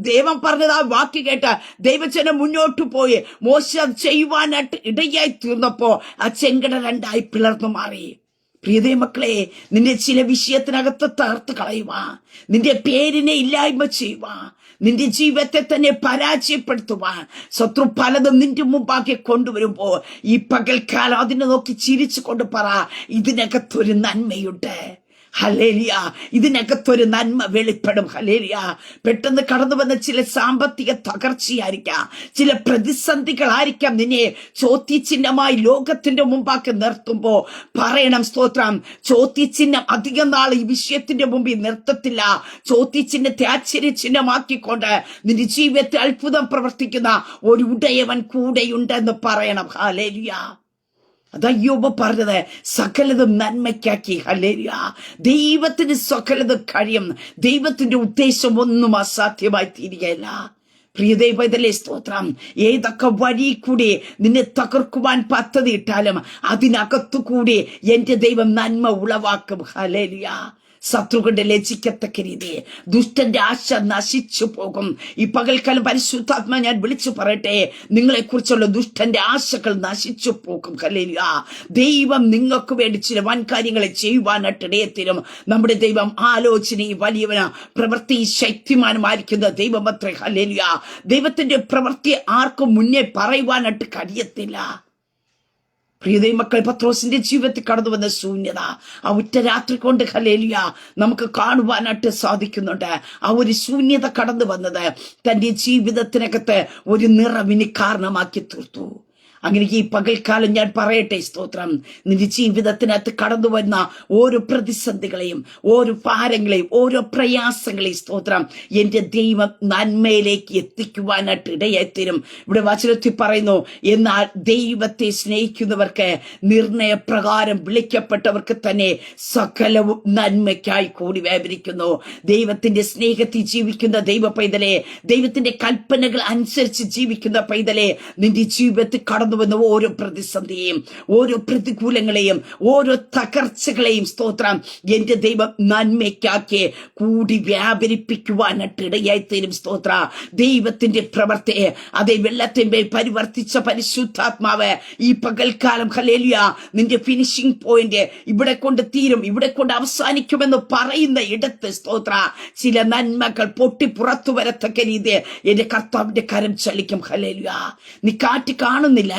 ദൈവം പറഞ്ഞത് ആ വാക്ക് കേട്ട് ദൈവജനം മുന്നോട്ട് പോയി മോശ ചെയ്യുവാനായിട്ട് ഇടയായിത്തീർന്നപ്പോ ആ ചെങ്കടൽ രണ്ടായി പിളർന്നു മാറി. പ്രിയതേ മക്കളെ, നിന്റെ ചില വിഷയത്തിനകത്ത് തകർത്ത് കളയുവാ, നിന്റെ പേരിനെ ഇല്ലായ്മ ചെയ്യുവാ, നിന്റെ ജീവിതത്തെ തന്നെ പരാജയപ്പെടുത്തുവാൻ ശത്രു പലതും നിന്റെ മുമ്പാകെ കൊണ്ടുവരുമ്പോ ഈ പകൽക്കാലം അതിനെ നോക്കി ചിരിച്ചു കൊണ്ട് പറ, ഇതിനകത്തൊരു നന്മയുണ്ട്. ഹല്ലേലൂയ. ഇതിനകത്തൊരു നന്മ വെളിപ്പെടും. ഹല്ലേലൂയ. പെട്ടെന്ന് കടന്നു വന്ന ചില സാമ്പത്തിക തകർച്ചയായിരിക്കാം, ചില പ്രതിസന്ധികളായിരിക്കാം നിന്നെ ചോദ്യചിഹ്നമായി ലോകത്തിന്റെ മുമ്പാക്കി നിർത്തുമ്പോ പറയണം, സ്തോത്രം, ചോദ്യചിഹ്നം അധികം നാൾ ഈ വിഷയത്തിന്റെ മുമ്പിൽ നിർത്തത്തില്ല. ചോദ്യചിഹ്നത്തെ ആശ്ചര്യചിഹ്നമാക്കിക്കൊണ്ട് നിന്റെ ജീവിതത്തിൽ അത്ഭുതം പ്രവർത്തിക്കുന്ന ഒരു ഉടയവൻ കൂടെയുണ്ടെന്ന് പറയണം. ഹല്ലേലൂയ. അതാ യോബ് പറഞ്ഞത്, സകലതും നന്മയ്ക്കാക്കി. ഹല്ലേലൂയ. ദൈവത്തിന് സകലതും കഴിയും. ദൈവത്തിന്റെ ഉദ്ദേശം ഒന്നും അസാധ്യമായി തീരുകയില്ല. പ്രിയദൈവത്തിലെ സ്തോത്രം. ഏതൊക്കെ വഴി കൂടി നിന്നെ തകർക്കുവാൻ പദ്ധതി ഇട്ടാലും അതിനകത്തുകൂടി എന്റെ ദൈവം നന്മ ഉളവാക്കും. ഹല്ലേലൂയ. ശത്രുക്കളുടെ ലജ്ജിക്കത്തക്ക രീതി ദുഷ്ടന്റെ ആശ നശിച്ചു പോകും. ഈ പകൽക്കാലം പരിശുദ്ധാത്മ ഞാൻ വിളിച്ചു പറയട്ടെ, നിങ്ങളെ കുറിച്ചുള്ള ദുഷ്ടന്റെ ആശകൾ നശിച്ചു പോകും. ഹല്ലേലൂയ. ദൈവം നിങ്ങൾക്ക് വേണ്ടി ചില വൻ കാര്യങ്ങളെ ചെയ്യുവാനായിട്ട് ഇടയത്തിനും. നമ്മുടെ ദൈവം ആലോചനയും വലിയവന് പ്രവൃത്തി ശക്തിമാനുമായിരിക്കുന്ന ദൈവമത്രേ. ഹല്ലേലൂയ. ദൈവത്തിന്റെ പ്രവൃത്തി ആർക്കും മുന്നേ പറയുവാനായിട്ട് കഴിയത്തില്ല. പ്രിയതേ മക്കൾ, പത്രോസിന്റെ ജീവിതത്തിൽ കടന്നു വന്ന ശൂന്യത ആ ഒറ്റ രാത്രി കൊണ്ട് ഹല്ലേലൂയ നമുക്ക് കാണുവാനായിട്ട് സാധിക്കുന്നുണ്ട്. ആ ഒരു ശൂന്യത കടന്നു വന്നത് തന്റെ ജീവിതത്തിനകത്ത് ഒരു നിറവിന് കാരണമാക്കി തീർത്തു. അങ്ങനെ ഈ പകൽക്കാലം ഞാൻ പറയട്ടെ, സ്തോത്രം, നിന്റെ ജീവിതത്തിനകത്ത് കടന്നു വരുന്ന ഓരോ പ്രതിസന്ധികളെയും, ഓരോ ഭാരങ്ങളെയും, ഓരോ പ്രയാസങ്ങളെയും സ്തോത്രം എന്റെ ദൈവം നന്മയിലേക്ക് എത്തിക്കുവാനായിട്ട് ഇടയായിത്തീരും. ഇവിടെ വചനത്തിൽ പറയുന്നു, എന്നാൽ ദൈവത്തെ സ്നേഹിക്കുന്നവർക്ക് നിർണയപ്രകാരം വിളിക്കപ്പെട്ടവർക്ക് തന്നെ സകലവും നന്മയ്ക്കായി കൂടി വ്യാപരിക്കുന്നു. ദൈവത്തിന്റെ സ്നേഹത്തിൽ ജീവിക്കുന്ന ദൈവ പൈതലെ, ദൈവത്തിന്റെ കൽപ്പനകൾ അനുസരിച്ച് ജീവിക്കുന്ന പൈതലെ, നിന്റെ ജീവിതത്തിൽ കടന്നു വന്ന ഓരോ പ്രതിസന്ധിയെയും, ഓരോ പ്രതികൂലങ്ങളെയും, ഓരോ തകർച്ചകളെയും സ്തോത്രം എന്റെ ദൈവം നന്മയ്ക്കാക്കി കൂടി വ്യാപരിപ്പിക്കുവാനായിട്ട് ഇടയായിത്തീരും. സ്തോത്ര. ദൈവത്തിന്റെ പ്രവൃത്തിയെ അതേ വെള്ളത്തിന്മേൽ പരിവർത്തിച്ച പരിശുദ്ധാത്മാവ് ഈ പകൽക്കാലം ഹല്ലേലൂയ നിന്റെ ഫിനിഷിംഗ് പോയിന്റ് ഇവിടെ കൊണ്ട് തീരും, ഇവിടെ കൊണ്ട് അവസാനിക്കുമെന്ന് പറയുന്ന ഇടത്ത് സ്തോത്ര ചില നന്മകൾ പൊട്ടി പുറത്തു വരത്തക്ക രീതി എന്റെ കർത്താവിന്റെ കരം ചലിക്കും. ഹല്ലേലൂയ. നീ കാറ്റ് കാണുന്നില്ല,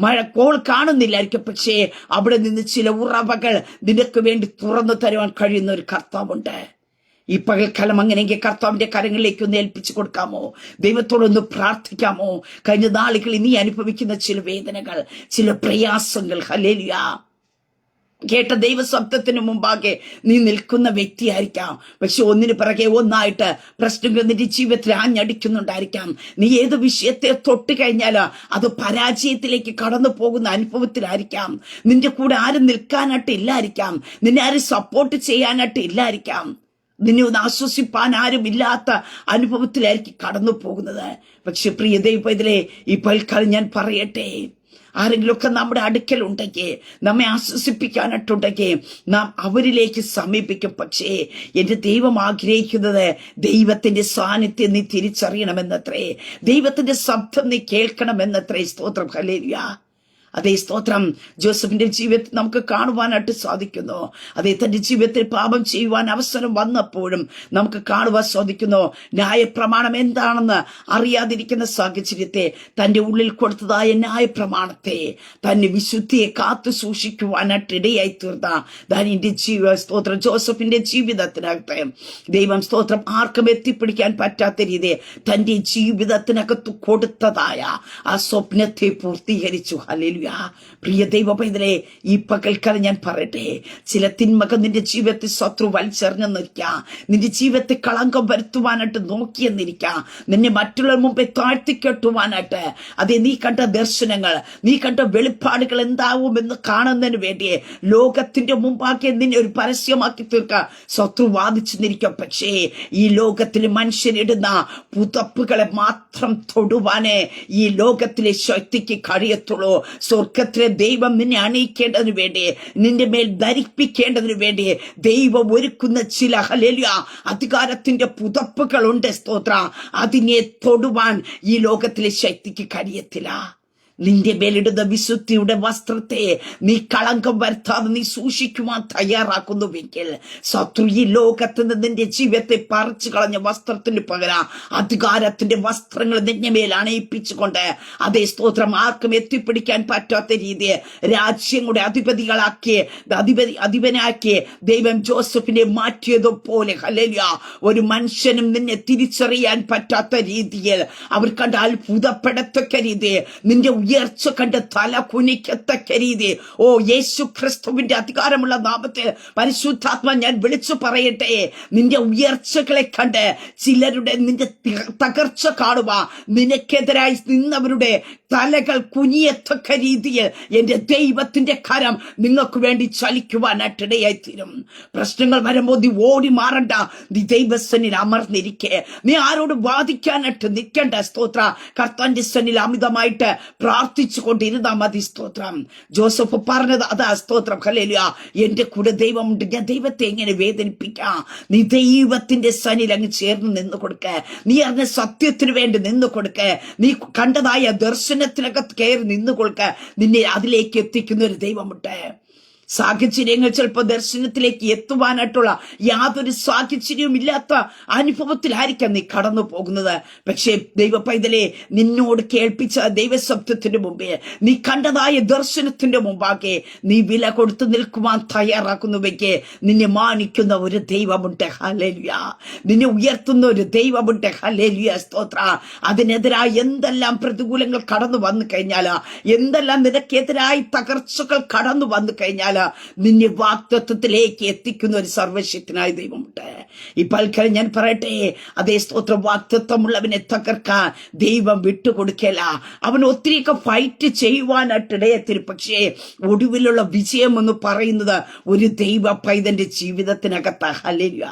മഴക്കോൾ കാണുന്നില്ലായിരിക്കും, പക്ഷേ അവിടെ നിന്ന് ചില ഉറവകൾ നിനക്ക് വേണ്ടി തുറന്നു തരുവാൻ കഴിയുന്ന ഒരു കർത്താവുണ്ട്. ഈ പകൽക്കാലം അങ്ങനെയെങ്കിൽ കർത്താവിന്റെ കരങ്ങളിലേക്ക് ഒന്ന് ഏൽപ്പിച്ചു കൊടുക്കാമോ? ദൈവത്തോടൊന്ന് പ്രാർത്ഥിക്കാമോ? കഴിഞ്ഞ നാളുകളിൽ നീ അനുഭവിക്കുന്ന ചില വേദനകൾ, ചില പ്രയാസങ്ങൾ, ഹല്ലേലൂയ, കേട്ട ദൈവശബ്ദത്തിന് മുമ്പാകെ നീ നിൽക്കുന്ന വ്യക്തിയായിരിക്കാം. പക്ഷെ ഒന്നിനു പിറകെ ഒന്നായിട്ട് പ്രശ്നങ്ങൾ നിന്റെ ജീവിതത്തിൽ ആഞ്ഞടിക്കുന്നുണ്ടായിരിക്കാം. നീ ഏത് വിഷയത്തെ തൊട്ട് കഴിഞ്ഞാൽ അത് പരാജയത്തിലേക്ക് കടന്നു പോകുന്ന അനുഭവത്തിലായിരിക്കാം. നിന്റെ കൂടെ ആരും നിൽക്കാനായിട്ട് ഇല്ലായിരിക്കാം, നിന്നെ ആരും സപ്പോർട്ട് ചെയ്യാനായിട്ട് ഇല്ലായിരിക്കാം, നിന്നെ ഒന്ന് ആശ്വസിപ്പാൻ ആരും ഇല്ലാത്ത അനുഭവത്തിലായിരിക്കും കടന്നു പോകുന്നത്. പക്ഷെ പ്രിയ ദൈവത്തിലെ ഈ പൽക്കാലം ഞാൻ പറയട്ടെ, ആരെങ്കിലുമൊക്കെ നമ്മുടെ അടുക്കൽ ഉണ്ടെങ്കിൽ, നമ്മെ ആശ്വസിപ്പിക്കാനായിട്ടുണ്ടെങ്കിൽ നാം അവരിലേക്ക് സമീപിക്കും. പക്ഷേ എന്റെ ദൈവം ആഗ്രഹിക്കുന്നത് ദൈവത്തിന്റെ സാന്നിധ്യം നീ തിരിച്ചറിയണമെന്നത്രേ, ദൈവത്തിന്റെ ശബ്ദം നീ കേൾക്കണമെന്നത്രേ. സ്തോത്രം. ഹല്ലേലൂയ. അതേ സ്തോത്രം. ജോസഫിന്റെ ജീവിതത്തിൽ നമുക്ക് കാണുവാനായിട്ട് സാധിക്കുന്നു. അതേ തന്റെ ജീവിതത്തിൽ പാപം ചെയ്യുവാൻ അവസരം വന്നപ്പോഴും നമുക്ക് കാണുവാൻ സാധിക്കുന്നു. ന്യായപ്രമാണം എന്താണെന്ന് അറിയാതിരിക്കുന്ന സാഹചര്യത്തെ തന്റെ ഉള്ളിൽ കൊടുത്തതായ ന്യായപ്രമാണത്തെ തന്നെ വിശുദ്ധിയെ കാത്തു സൂക്ഷിക്കുവാനായിട്ട് ഇടയായി തീർന്ന ദാനിന്റെ സ്തോത്രം ജോസഫിന്റെ ജീവിതത്തിനകത്ത് ദൈവം സ്തോത്രം ആർക്കും എത്തിപ്പിടിക്കാൻ പറ്റാത്ത രീതി തന്റെ ജീവിതത്തിനകത്ത് കൊടുത്തതായ ആ സ്വപ്നത്തെ പൂർത്തീകരിച്ചു. ഹല്ലേലൂയ. ഹല്ലേലൂയ. പ്രിയ ദൈവ പൈതലേ, ഈ പകൽക്കാലം ഞാൻ പറയട്ടെ, ചില തിന്മകൾ നിന്റെ ജീവിതത്തിൽ ശത്രു വലിച്ചെറിഞ്ഞെന്നിരിക്കാം, നിന്റെ ജീവിതത്തെ കളങ്കം വരുത്തുവാനായിട്ട് നോക്കിയെന്നിരിക്കാം, നിന്നെ മറ്റുള്ളവർ മുമ്പേ താഴ്ത്തിക്കെട്ടുവാനായിട്ട്. അതേ, നീ കണ്ട ദർശനങ്ങൾ, നീ കണ്ട വെളിപ്പാടുകൾ എന്താവുമെന്ന് കാണുന്നതിന് വേണ്ടി ലോകത്തിന്റെ മുമ്പാകെ നിന്നെ ഒരു പരസ്യമാക്കി തീർക്കാൻ ശത്രു വാദിച്ചെന്നിരിക്കാം. പക്ഷേ ഈ ലോകത്തിൽ മനുഷ്യനിടുന്ന പുതപ്പുകളെ മാത്രം തൊടുവാനേ ഈ ലോകത്തിലെ ശക്തിക്ക് കഴിയത്തുള്ളൂ. സ്വർഗത്തിലെ ദൈവം നിന്നെ അണിയിക്കേണ്ടതിന് വേണ്ടി, നിന്റെ മേൽ ധരിപ്പിക്കേണ്ടതിന് വേണ്ടി ദൈവം ഒരുക്കുന്ന ചില ഹല്ലേലൂയ അധികാരത്തിന്റെ പുതപ്പുകളുണ്ട്. സ്തോത്ര. അതിനെ തൊടുവാൻ ഈ ലോകത്തിലെ ശക്തിക്ക് കഴിയത്തില്ല. നിന്റെ മേലിടുന്ന വിശുദ്ധിയുടെ വസ്ത്രത്തെ നീ കളങ്കം വരുത്താതെ നീ സൂക്ഷിക്കുവാൻ തയ്യാറാക്കുന്നുവെങ്കിൽ ശത്രു ഈ ലോകത്ത് നിന്ന് നിന്റെ ജീവിതത്തെ പറിച്ചു കളഞ്ഞ വസ്ത്രത്തിന് പകരം അധികാരത്തിന്റെ വസ്ത്രങ്ങൾ നിന്റെ മേൽ അണയിപ്പിച്ചുകൊണ്ട്, അതേ സ്തോത്രം, ആർക്കും എത്തിപ്പിടിക്കാൻ പറ്റാത്ത രീതിയെ രാജ്യങ്ങളുടെ അധിപനാക്കി ദൈവം ജോസഫിനെ മാറ്റിയതുപോലെ ഹല്ലേലൂയ ഒരു മനുഷ്യനും നിന്നെ തിരിച്ചറിയാൻ പറ്റാത്ത രീതിയിൽ, അവർ കണ്ട അത്ഭുതപ്പെടത്തക്ക രീതിയിൽ, നിന്റെ ഉയർച്ച കണ്ട് തല കുനിക്കത്തക്ക രീതി, ഓ യേശു ക്രിസ്തുവിന്റെ അധികാരമുള്ള നാമത്തിൽ പരിശുദ്ധാത്മ ഞാൻ വിളിച്ചു പറയട്ടെ, നിന്റെ ഉയർച്ചകളെ കണ്ട് ചിലരുടെ നിന്റെ തകർച്ച കാണുക, നിനക്കെതിരായി നിന്നവരുടെ തലകൾ കുനിയത്തക്ക രീതിയിൽ എന്റെ ദൈവത്തിന്റെ കരം നിങ്ങൾക്ക് വേണ്ടി ചലിക്കുവാനായിട്ടിടയായിത്തീരും. പ്രശ്നങ്ങൾ വരുമ്പോൾ നീ ഓടി മാറണ്ട, നീ ദൈവസന്നിൽ അമർന്നിരിക്കെ, നീ ആരോട് വാദിക്കാനായിട്ട് നിൽക്കണ്ട. സ്തോത്ര. കർത്താന്റെ സന്നിൽ അമിതമായിട്ട് പ്രാർത്ഥിച്ചു കൊണ്ടിരുന്നാ മതി. സ്തോത്രം. ജോസഫ് പറഞ്ഞത് അതാ. സ്തോത്രം. ഹല്ലേലൂയ. എന്റെ കൂടെ ദൈവമുണ്ട്, ഞാൻ ദൈവത്തെ എങ്ങനെ വേദനിപ്പിക്കാം? നീ ദൈവത്തിന്റെ സന്നിൽ അങ്ങ് ചേർന്ന് നിന്ന് കൊടുക്ക, നീ അറിഞ്ഞ സത്യത്തിന് വേണ്ടി നിന്ന് കൊടുക്ക, നീ കണ്ടതായ ദർശനത്തിനകത്ത് കയറി നിന്ന് കൊടുക്ക. നിന്നെ അതിലേക്ക് എത്തിക്കുന്ന ഒരു ദൈവമുണ്ട്. സാഹചര്യങ്ങൾ ചിലപ്പോൾ ദർശനത്തിലേക്ക് എത്തുവാനായിട്ടുള്ള യാതൊരു സാഹചര്യവും ഇല്ലാത്ത അനുഭവത്തിലായിരിക്കാം നീ കടന്നു പോകുന്നത്. പക്ഷേ ദൈവ പൈതലേ, നിന്നോട് കേൾപ്പിച്ച ദൈവശബ്ദത്തിന്റെ മുമ്പേ, നീ കണ്ടതായ ദർശനത്തിന്റെ മുമ്പാകെ നീ വില കൊടുത്തു നിൽക്കുവാൻ തയ്യാറാക്കുന്നുവെങ്കിൽ നിന്നെ മാനിക്കുന്ന ഒരു ദൈവമുണ്ട്. ഹല്ലേലൂയ. നിന്നെ ഉയർത്തുന്ന ഒരു ദൈവമുണ്ട്. ഹല്ലേലൂയ. സ്തോത്ര. അതിനെതിരായി എന്തെല്ലാം പ്രതികൂലങ്ങൾ കടന്നു വന്നു കഴിഞ്ഞാൽ, എന്തെല്ലാം നിനക്കെതിരായി തകർച്ചകൾ കടന്നു വന്നു കഴിഞ്ഞാൽ, നിന്നെ വാഗ്ദത്തത്തിലേക്ക് എത്തിക്കുന്ന ഒരു സർവശക്തനായ ദൈവമുണ്ട്. ഈ പൽക്കാലം ഞാൻ പറയട്ടെ, അതേ സ്തോത്രം, വാഗ്ദത്തമുള്ളവനെ തകർക്കാൻ ദൈവം വിട്ടുകൊടുക്കല. അവൻ ഒത്തിരിയൊക്കെ ഫൈറ്റ് ചെയ്യുവാനായിട്ടിടയത്തിന്, പക്ഷേ ഒടുവിലുള്ള വിജയം എന്ന് പറയുന്നത് ഒരു ദൈവ പൈതന്റെ ജീവിതത്തിനകത്ത്. ഹല്ലേലൂയ.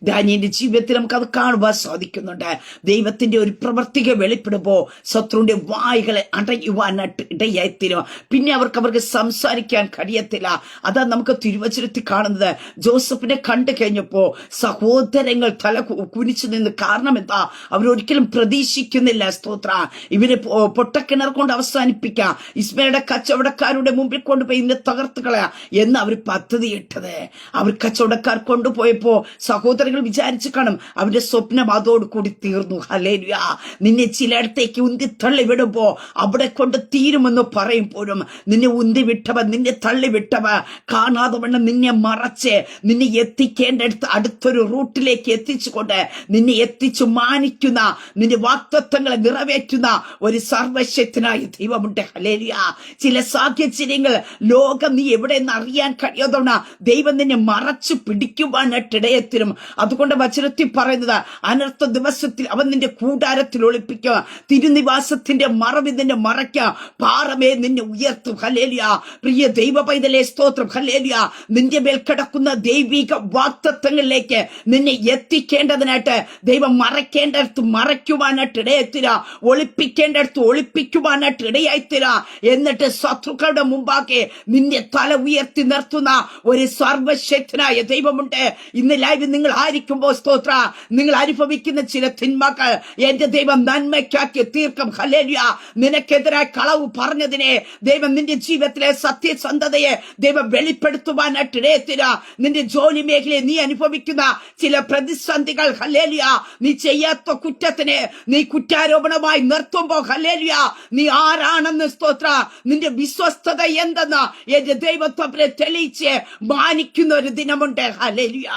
ദാനിയേലിന്റെ ജീവിതത്തിൽ നമുക്ക് അത് കാണുവാൻ സാധിക്കുന്നുണ്ട്. ദൈവത്തിന്റെ ഒരു പ്രവർത്തിക വെളിപ്പെടുമ്പോ ശത്രുവിന്റെ വായ്കളെ അടയുവാനായിട്ട് ഇടയായിത്തീരും. പിന്നെ അവർക്ക് സംസാരിക്കാൻ കഴിയത്തില്ല. അതാ നമുക്ക് തിരുവചനത്തിൽ കാണുന്നത്. ജോസഫിനെ കണ്ടു കഴിഞ്ഞപ്പോ സഹോദരങ്ങൾ തല കുനിച്ചു നിന്ന്. കാരണം എന്താ? അവരൊരിക്കലും പ്രതീക്ഷിക്കുന്നില്ല. സ്തോത്ര. ഇവരെ പൊട്ടക്കിണർ കൊണ്ട് അവസാനിപ്പിക്കാം, ഇസ്മയുടെ കച്ചവടക്കാരുടെ മുമ്പിൽ കൊണ്ടുപോയി ഇന്നെ തകർത്ത് കളയാ എന്ന് അവർ പദ്ധതിയിട്ടത്. അവർ കച്ചവടക്കാർ കൊണ്ടുപോയപ്പോ സഹോദരങ്ങൾ വിചാരിച്ചു കാണും അവന്റെ സ്വപ്നം അതോടുകൂടി തീർന്നു. ഹല്ലേലൂയ. നിന്നെ ചിലയിടത്തേക്ക് ഉന്തി തള്ളി വിടുമ്പോ അവിടെ കൊണ്ട് തീരുമെന്ന് പറയുമ്പോഴും നിന്നെ ഉന്തി വിട്ടവ, നിന്നെ തള്ളി വിട്ടവ കാണാതെ വണ്ണം നിന്നെ മറച്ച് നിന്നെ എത്തിക്കേണ്ടടുത്ത് അടുത്തൊരു റൂട്ടിലേക്ക് എത്തിച്ചുകൊണ്ട് നിന്നെ എത്തിച്ചു മാനിക്കുന്ന, നിന്റെ വാഗ്ദത്തങ്ങളെ നിറവേറ്റുന്ന ഒരു സർവശക്തനായ ദൈവമുണ്ട്. ഹല്ലേലൂയ. ചില സാഹചര്യങ്ങൾ ലോകം നീ എവിടെയെന്ന് അറിയാൻ കഴിയാതവണ ദൈവം നിന്നെ മറച്ചു പിടിക്കുവാനായിട്ടിടയത്തിനും. അതുകൊണ്ട് വചനത്തിൽ പറയുന്നത്, അനർത്ഥ ദിവസത്തിൽ അവൻ നിന്റെ കൂടാരത്തിൽ ഒളിപ്പിക്കുക, തിരുനിവാസത്തിന്റെ മറവിൽ നിന്നെ മറയ്ക്കുക, പാറമേ നിന്നെ ഉയർത്തും. ഹല്ലേലൂയ. പ്രിയ ദൈവ പൈതലേ, സ്തോത്രം. ഹല്ലേലൂയ. നിന്റെ മേൽ കിടക്കുന്ന ദൈവിക വാഗ്ദത്തങ്ങളിലേക്ക് നിന്നെ എത്തിക്കേണ്ടതിനായിട്ട് ദൈവം മറയ്ക്കേണ്ടടുത്ത് മറയ്ക്കുവാനായിട്ട് ഇടയായിത്തീര, ഒളിപ്പിക്കേണ്ടടുത്ത് ഒളിപ്പിക്കുവാനായിട്ട് ഇടയായിത്തീര. എന്നിട്ട് ശത്രുക്കളുടെ മുമ്പാകെ നിന്നെ തല ഉയർത്തി നിർത്തുന്ന ഒരു സർവശക്തനായ ദൈവമുണ്ട്. ഇന്ന് ലൈവ് നിങ്ങൾ ആയിരിക്കുമ്പോ സ്തോത്ര, നിങ്ങൾ അനുഭവിക്കുന്ന ചില തിന്മകൾ എന്റെ ദൈവം നന്മയ്ക്കാക്കി തീർക്കും. ഹല്ലേലൂയ. നിനക്കെതിരായി കളവ് പറഞ്ഞതിനെ ദൈവം നിന്റെ ജീവിതത്തിലെ സത്യസന്ധതയെ ദൈവം വെളിപ്പെടുത്തുവാനായിട്ട് ഇടയത്തില്ല. നിന്റെ ജോലി മേഖലയിൽ നീ അനുഭവിക്കുന്ന ചില പ്രതിസന്ധികൾ, ഹല്ലേലൂയ, നീ ചെയ്യാത്ത കുറ്റത്തിന് നീ കുറ്റാരോപണമായി നിർത്തുമ്പോ, ഹല്ലേലൂയ, നീ ആരാണെന്ന് സ്തോത്ര, നിന്റെ വിശ്വസ്തത എന്തെന്ന് എന്റെ ദൈവത്വത്തെ തെളിയിച്ച് മാനിക്കുന്ന ഒരു ദിനമുണ്ട്. ഹല്ലേലൂയ.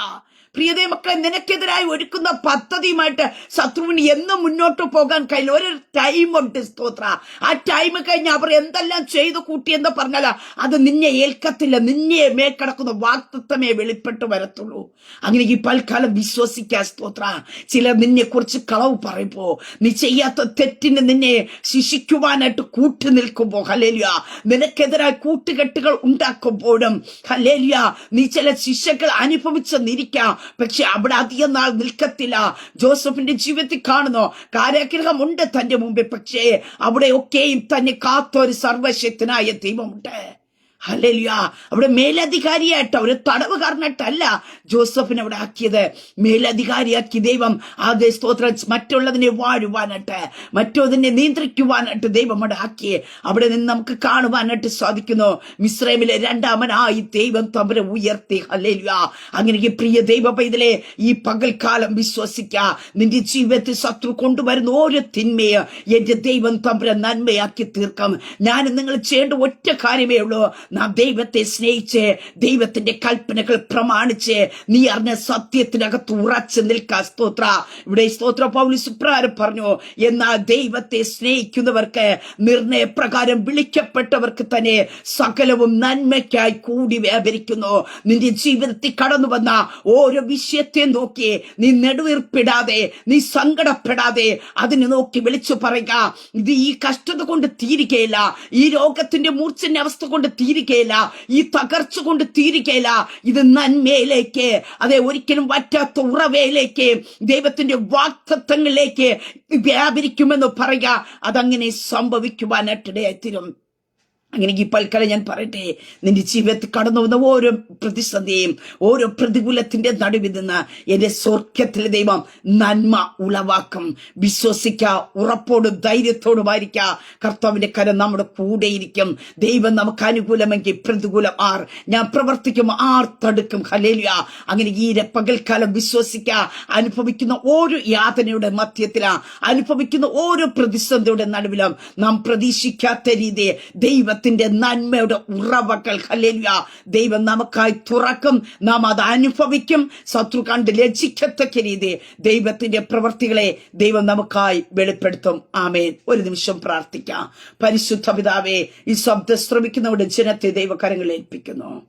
പ്രിയതേ മക്കളെ, നിനക്കെതിരായി ഒരുക്കുന്ന പദ്ധതിയുമായിട്ട് ശത്രുവിന് എന്നും മുന്നോട്ട് പോകാൻ കഴിയില്ല. ഒരു ടൈമുണ്ട്. സ്തോത്ര. ആ ടൈം കഴിഞ്ഞ് അവർ എന്തെല്ലാം ചെയ്തു കൂട്ടി എന്ന് പറഞ്ഞാൽ അത് നിന്നെ ഏൽക്കത്തില്ല. നിന്നെ മേൽക്കടക്കുന്ന വാഗ്ദത്തമേ വെളിപ്പെട്ട് വരത്തുള്ളൂ. അങ്ങനെ ഈ പൽക്കാലം വിശ്വസിക്കാൻ. സ്തോത്ര. ചിലർ നിന്നെ കുറിച്ച് കളവ് പറയുമ്പോ, നീ ചെയ്യാത്ത തെറ്റിന് നിന്നെ ശിക്ഷിക്കുവാനായിട്ട് കൂട്ടു നിൽക്കുമ്പോ, ഹല്ലേലൂയ, നിനക്കെതിരായി കൂട്ടുകെട്ടുകൾ ഉണ്ടാക്കുമ്പോഴും, ഹല്ലേലൂയ, നീ ചില ശിക്ഷകൾ അനുഭവിച്ചെന്നിരിക്കാം. പക്ഷെ അവിടെ അധികം നാൾ നിൽക്കത്തില്ല. ജോസഫിന്റെ ജീവിതത്തിൽ കാണുന്നു, കാരാഗ്രഹമുണ്ട് തന്റെ മുമ്പിൽ. പക്ഷേ അവിടെയൊക്കെയും തന്നെ കാത്തൊരു സർവശക്തനായ ദൈവമുണ്ട്. ഹല്ലേലൂയ. അവിടെ മേലധികാരിയായിട്ട്, ഒരു തടവുകാരനായിട്ടല്ല ജോസഫിനെ അവിടെ ആക്കിയത്. മേലധികാരിയാക്കി ദൈവം. അതേ സ്തോത്രം. മറ്റുള്ളതിനെ വാഴുവാനായിട്ട്, മറ്റൊതിനെ നിയന്ത്രിക്കുവാനായിട്ട് ദൈവം അവിടെ ആക്കി. അവിടെ നിന്ന് നമുക്ക് കാണുവാനായിട്ട് സാധിക്കുന്നു, മിസ്രൈമിലെ രണ്ടാമനായി ദൈവം തമ്പുരെ ഉയർത്തി. ഹല്ലേലൂയ. അങ്ങനെ പ്രിയ ദൈവ പൈതലേ, ഈ പകൽക്കാലം വിശ്വസിക്ക. നിന്റെ ജീവിതത്തിൽ ശത്രു കൊണ്ടുവരുന്ന ഓരോ തിന്മയെ എന്റെ ദൈവം തമ്പുരെ നന്മയാക്കി തീർക്കും. ഞാൻ നിങ്ങൾ ചെയ്യേണ്ട ഒറ്റ കാര്യമേ ഉള്ളൂ. നാം ദൈവത്തെ സ്നേഹിച്ച് ദൈവത്തിന്റെ കൽപ്പനകൾ പ്രമാണിച്ച് നീ അറിഞ്ഞ സത്യത്തിനകത്ത് ഉറച്ചു നിൽക്കാൻ. സ്തോത്ര. ഇവിടെ സ്തോത്ര പൗലോസ് ഇപ്രകാരം പറഞ്ഞു, എന്നാൽ ദൈവത്തെ സ്നേഹിക്കുന്നവർക്ക്, നിർണയപ്രകാരം വിളിക്കപ്പെട്ടവർക്ക് തന്നെ സകലവും നന്മയ്ക്കായി കൂടി വ്യാപരിക്കുന്നു. നിന്റെ ജീവിതത്തിൽ കടന്നു വന്ന ഓരോ വിഷയത്തെ നോക്കി നീ നെടുവീർപ്പിടാതെ, നീ സങ്കടപ്പെടാതെ അതിനെ നോക്കി വിളിച്ചു പറയുക, ഇത് ഈ കഷ്ടത കൊണ്ട് തീരുകയില്ല, ഈ രോഗത്തിന്റെ മൂർച്ചന്റെ അവസ്ഥ കൊണ്ട് തീരുകയില്ല, ഈ തകർച്ച കൊണ്ട് തീരുകയില്ല. ഇത് നന്മയിലേക്ക്, അതെ, ഒരിക്കലും വറ്റാത്ത ഉറവയിലേക്ക്, ദൈവത്തിന്റെ വാഗ്ദത്തങ്ങളിലേക്ക് വ്യാപരിക്കുമെന്ന് പറയുക. അതങ്ങനെ സംഭവിക്കുവാനായിട്ടിടയായിത്തീരും. അങ്ങനെ ഈ പൽക്കാലം ഞാൻ പറയട്ടെ, നിന്റെ ജീവിതത്തിൽ കടന്നു വന്ന ഓരോ പ്രതിസന്ധിയും, ഓരോ പ്രതികൂലത്തിന്റെ നടുവിൽ നിന്ന് എന്റെ സ്വർഗ്ഗത്തിലെ ദൈവം നന്മ ഉളവാക്കും. വിശ്വസിക്ക, ഉറപ്പോടും ധൈര്യത്തോടുമായിരിക്ക. കർത്താവിന്റെ കരം നമ്മുടെ കൂടെയിരിക്കും. ദൈവം നമുക്ക് അനുകൂലമെങ്കിൽ പ്രതികൂലം ആർ, ഞാൻ പ്രവർത്തിക്കും ആർ തടുക്കും. ഹല്ലേലൂയ. അങ്ങനെ ഈ പകൽക്കാലം വിശ്വസിക്ക. അനുഭവിക്കുന്ന ഓരോ യാതനയുടെ മധ്യത്തിലാ, അനുഭവിക്കുന്ന ഓരോ പ്രതിസന്ധിയുടെ നടുവിലും നാം പ്രതീക്ഷിക്കാത്ത രീതി ദൈവത്തിന്റെ നന്മയുടെ ഉറവകൾ, ഹല്ലേലൂയ, ദൈവം നമുക്കായി തുറക്കും. നാം അത് അനുഭവിക്കും. ശത്രു കണ്ട് ലജ്ജിക്കത്തക്ക രീതി ദൈവത്തിന്റെ പ്രവൃത്തികളെ ദൈവം നമുക്കായി വെളിപ്പെടുത്തും. ആമേൻ. ഒരു നിമിഷം പ്രാർത്ഥിക്കാം. പരിശുദ്ധ പിതാവേ, ഈ ശബ്ദം ശ്രവിക്കുന്നവരുടെ ജനത്തെ ദൈവകരങ്ങളിൽ ഏൽപ്പിക്കുന്നു.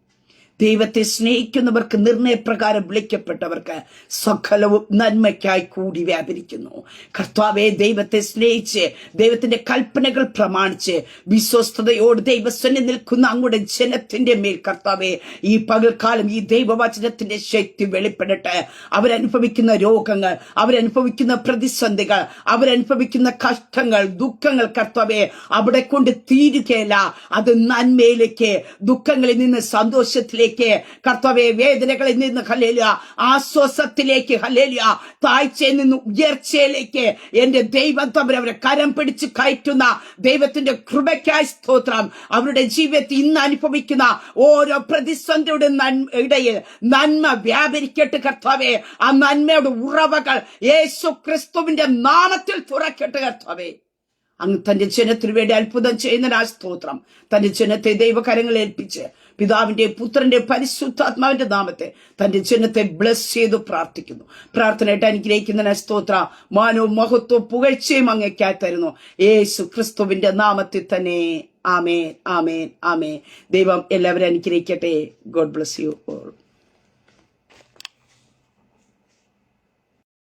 ദൈവത്തെ സ്നേഹിക്കുന്നവർക്ക്, നിർണയപ്രകാരം വിളിക്കപ്പെട്ടവർക്ക് സകലവും നന്മയ്ക്കായി കൂടി വ്യാപരിക്കുന്നു. കർത്താവെ, ദൈവത്തെ സ്നേഹിച്ച് ദൈവത്തിന്റെ കൽപ്പനകൾ പ്രമാണിച്ച് വിശ്വസ്തയോട് ദൈവസന്നിധി നിൽക്കുന്ന അങ്ങയുടെ ജനത്തിന്റെ മേൽ കർത്താവെ, ഈ പകൽക്കാലം ഈ ദൈവവചനത്തിന്റെ ശക്തി വെളിപ്പെടട്ടെ. അവരനുഭവിക്കുന്ന രോഗങ്ങൾ, അവരനുഭവിക്കുന്ന പ്രതിസന്ധികൾ, അവരനുഭവിക്കുന്ന കഷ്ടങ്ങൾ, ദുഃഖങ്ങൾ കർത്താവെ അവിടെ കൊണ്ട് തീരുകയില്ല. അത് നന്മയിലേക്ക്, ദുഃഖങ്ങളിൽ നിന്ന് സന്തോഷത്തിലേക്ക്, കർത്താവേ, വേദനകളിൽ നിന്ന് ഹല്ലേലൂയ ആശ്വാസത്തിലേക്ക്, ഹല്ലേലൂയ താഴ്ചയിൽ നിന്ന് ഉയർച്ചയിലേക്ക് എന്റെ ദൈവം തമ്പുരാൻ അവരെ കരം പിടിച്ച് കയറ്റുന്ന ദൈവത്തിന്റെ കൃപയ്ക്കായി സ്തോത്രം. അവരുടെ ജീവിതത്തിൽ ഇന്ന് അനുഭവിക്കുന്ന ഓരോ പ്രതിസന്ധിയുടെ ഇടയിൽ നന്മ വ്യാപരിക്കട്ടെ കർത്താവേ. ആ നന്മയുടെ ഉറവകൾ യേശു ക്രിസ്തുവിന്റെ നാമത്തിൽ തുറക്കട്ടെ കർത്താവേ. അങ്ങ് തന്റെ ജനത്തിനു വേണ്ടി അത്ഭുതം ചെയ്യുന്ന സ്തോത്രം. തന്റെ ജനത്തെ ദൈവകരങ്ങളിൽ ഏൽപ്പിച്ച് പിതാവിന്റെ പുത്രന്റെ പരിശുദ്ധാത്മാവിന്റെ നാമത്തെ തന്റെ ജനത്തെ ബ്ലസ് ചെയ്തു പ്രാർത്ഥിക്കുന്നു. പ്രാർത്ഥനയായിട്ട് അനുഗ്രഹിക്കുന്ന സ്തോത്ര. മാനവും മഹത്വവും പുകഴ്ചയും അങ്ങേക്കായി തരുന്നു യേശു ക്രിസ്തുവിന്റെ നാമത്തിൽ തന്നെ. ആമേൻ, ആമേൻ, ആമേൻ. ദൈവം എല്ലാവരും അനുഗ്രഹിക്കട്ടെ. God bless you all.